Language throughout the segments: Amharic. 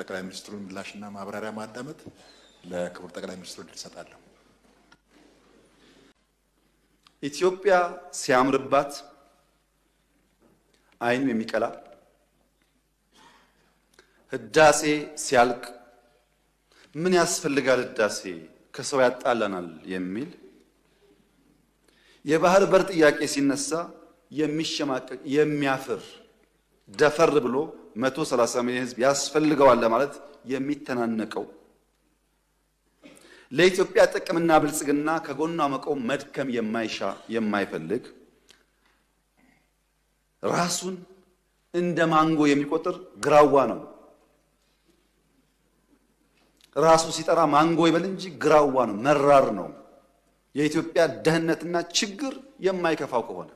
ጠቅላይ ሚኒስትሩን ምላሽና ማብራሪያ ማዳመጥ ለክቡር ጠቅላይ ሚኒስትሩ እንሰጣለሁ። ኢትዮጵያ ሲያምርባት አይኑ የሚቀላ ህዳሴ ሲያልቅ ምን ያስፈልጋል ህዳሴ ከሰው ያጣላናል የሚል የባህር በር ጥያቄ ሲነሳ የሚሸማቀቅ የሚያፍር ደፈር ብሎ 130 ሚሊዮን ህዝብ ያስፈልገዋል ለማለት የሚተናነቀው ለኢትዮጵያ ጥቅምና ብልጽግና ከጎኗ መቆም መድከም የማይሻ የማይፈልግ ራሱን እንደ ማንጎ የሚቆጥር ግራዋ ነው። ራሱ ሲጠራ ማንጎ ይበል እንጂ ግራዋ ነው፣ መራር ነው። የኢትዮጵያ ደህንነትና ችግር የማይከፋው ከሆነ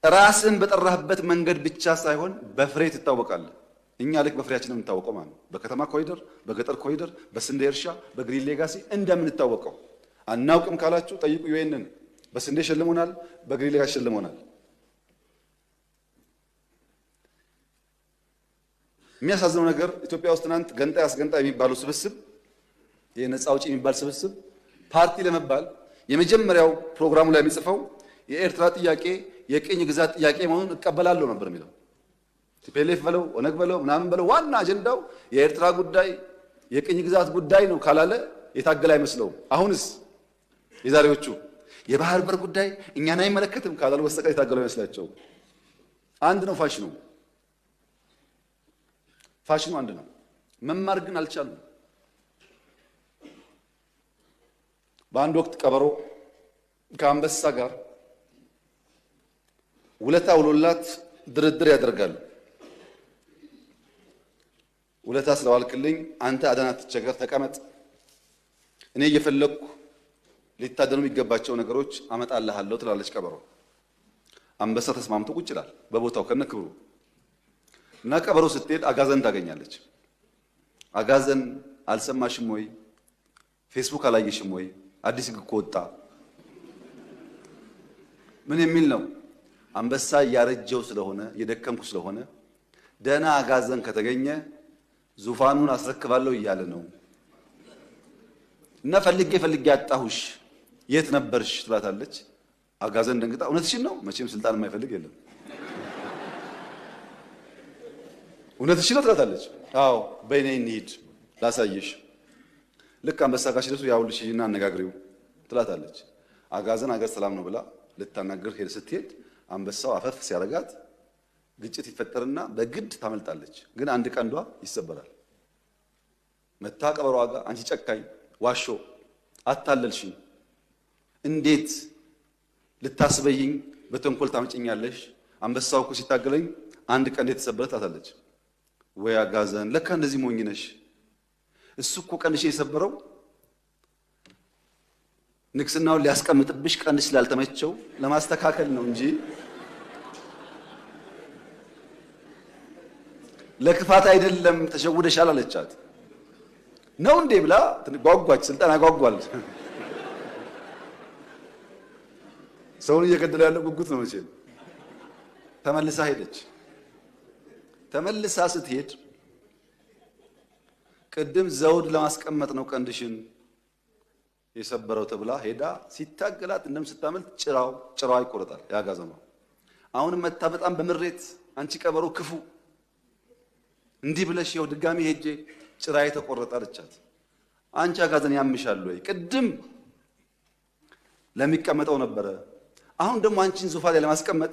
ራስን በጠራህበት መንገድ ብቻ ሳይሆን በፍሬ ትታወቃለህ። እኛ ልክ በፍሬያችን የምንታወቀው ማለት ነው። በከተማ ኮሪደር፣ በገጠር ኮሪደር፣ በስንዴ እርሻ፣ በግሪን ሌጋሲ እንደምንታወቀው አናውቅም ካላችሁ ጠይቁ። ይሄንን በስንዴ ሸልሞናል፣ በግሪን ሌጋሲ ሸልሞናል። የሚያሳዝነው ነገር ኢትዮጵያ ውስጥ ትናንት ገንጣይ አስገንጣይ የሚባለው ስብስብ የነፃ አውጪ የሚባል ስብስብ ፓርቲ ለመባል የመጀመሪያው ፕሮግራሙ ላይ የሚጽፈው የኤርትራ ጥያቄ የቅኝ ግዛት ጥያቄ መሆኑን እቀበላለሁ ነበር የሚለው። ቲፒኤልኤፍ በለው ኦነግ በለው ምናምን በለው ዋና አጀንዳው የኤርትራ ጉዳይ የቅኝ ግዛት ጉዳይ ነው ካላለ የታገለ አይመስለውም። አሁንስ የዛሬዎቹ የባህር በር ጉዳይ እኛን አይመለከትም ካላሉ በስተቀር የታገለው አይመስላቸው። አንድ ነው ፋሽኑ፣ ፋሽኑ አንድ ነው። መማር ግን አልቻሉም። በአንድ ወቅት ቀበሮ ከአንበሳ ጋር ውለታ ውሎላት ድርድር ያደርጋሉ። ውለታ ስለዋልክልኝ አንተ አደና ትቸገር ተቀመጥ፣ እኔ እየፈለኩ ሊታደኑ የሚገባቸው ነገሮች አመጣልሃለሁ ትላለች ቀበሮ። አንበሳ ተስማምቶ ቁጭ ይላል በቦታው ከነክብሩ እና ቀበሮ ስትሄድ አጋዘን ታገኛለች። አጋዘን አልሰማሽም ወይ? ፌስቡክ አላየሽም ወይ? አዲስ ህግ እኮ ወጣ። ምን የሚል ነው? አንበሳ ያረጀው ስለሆነ የደከምኩ ስለሆነ ደህና አጋዘን ከተገኘ ዙፋኑን አስረክባለሁ እያለ ነው። እና ፈልጌ አጣሁሽ የት ነበርሽ ትላታለች። አጋዘን ደንግጣ እውነትሽን ነው? መቼም ስልጣን የማይፈልግ የለም። እውነትሽን ነው ትላታለች። አዎ በእኔ እንሂድ ላሳየሽ። ልክ አንበሳ ጋር ሲደርሱ ያውልሽ እና አነጋግሪው ትላታለች። አጋዘን አገር ሰላም ነው ብላ ልታናገር ሄድ ስትሄድ አንበሳው አፈፍ ሲያረጋት ግጭት ይፈጠርና በግድ ታመልጣለች። ግን አንድ ቀንዷ ይሰበራል። መታ ቀበሮ ዋጋ አንቺ ጨካኝ ዋሾ አታለልሽኝ፣ እንዴት ልታስበይኝ በተንኮል ታመጭኛለሽ? አንበሳው እኮ ሲታገለኝ አንድ ቀንዴ ተሰበረ ትላታለች። ወይ አጋዘን ለካ እንደዚህ ሞኝ ነሽ። እሱ እኮ ቀንሽ የሰበረው ንግስናውን ሊያስቀምጥብሽ ቀንሽ ስላልተመቸው ለማስተካከል ነው እንጂ ለክፋት አይደለም። ተሸውደሻል አለቻት። ነው እንዴ ብላ ጓጓች። ስልጣን ያጓጓል። ሰውን እየገደለ ያለው ጉጉት ነው መቼም። ተመልሳ ሄደች። ተመልሳ ስትሄድ ቅድም ዘውድ ለማስቀመጥ ነው ቀንድሽን የሰበረው ተብላ ሄዳ ሲታገላት እንደም ስታመልጥ ጭራው ይቆረጣል ያጋዘማ። አሁንም መታ በጣም በምሬት አንቺ ቀበሮ ክፉ እንዲህ ብለሽ ይኸው ድጋሚ ሄጄ ጭራዬ ተቆረጠ አለቻት። አንቺ አጋዘን ያምሻል ወይ? ቅድም ለሚቀመጠው ነበረ፣ አሁን ደግሞ አንቺን ዙፋን ላይ ለማስቀመጥ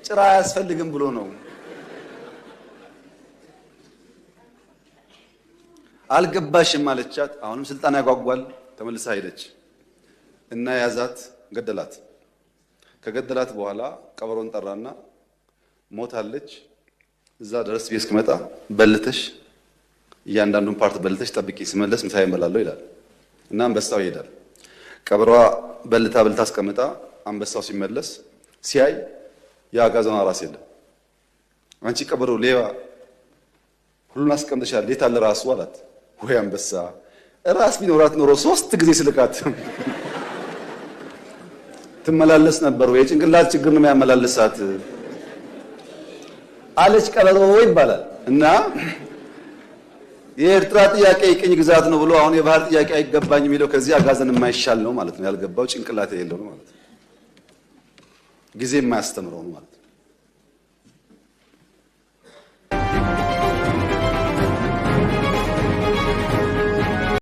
ጭራ አያስፈልግም ብሎ ነው። አልገባሽም አለቻት። አሁንም ስልጣን ያጓጓል። ተመልሳ ሄደች እና ያዛት፣ ገደላት። ከገደላት በኋላ ቀበሮን ጠራና ሞታለች፣ እዛ ድረስ ቤት እስክመጣ በልተሽ እያንዳንዱን ፓርት በልተሽ ጠብቂ፣ ስመለስ ምሳዬን እበላለሁ ይላል እና አንበሳው ይሄዳል። ቀበሮዋ በልታ አስቀምጣ አንበሳው ሲመለስ ሲያይ የአጋዘኗ ራስ የለም። አንቺ ቀበሮ ሌባ ሁሉን አስቀምጠሻል፣ የት አለ ራሱ አላት። ወይ አንበሳ ራስ ቢኖራት ኖሮ 3 ጊዜ ስልካት ትመላለስ ነበር። የጭንቅላት ችግር ነው የሚያመላልሳት አለች ቀበሮ ይባላል። እና የኤርትራ ጥያቄ የቅኝ ግዛት ነው ብሎ አሁን የባህር ጥያቄ አይገባኝ የሚለው ከዚህ አጋዘን የማይሻል ነው ማለት ነው። ያልገባው ጭንቅላት የሌለው ነው ማለት ነው። ጊዜ የማያስተምረው ነው ማለት ነው።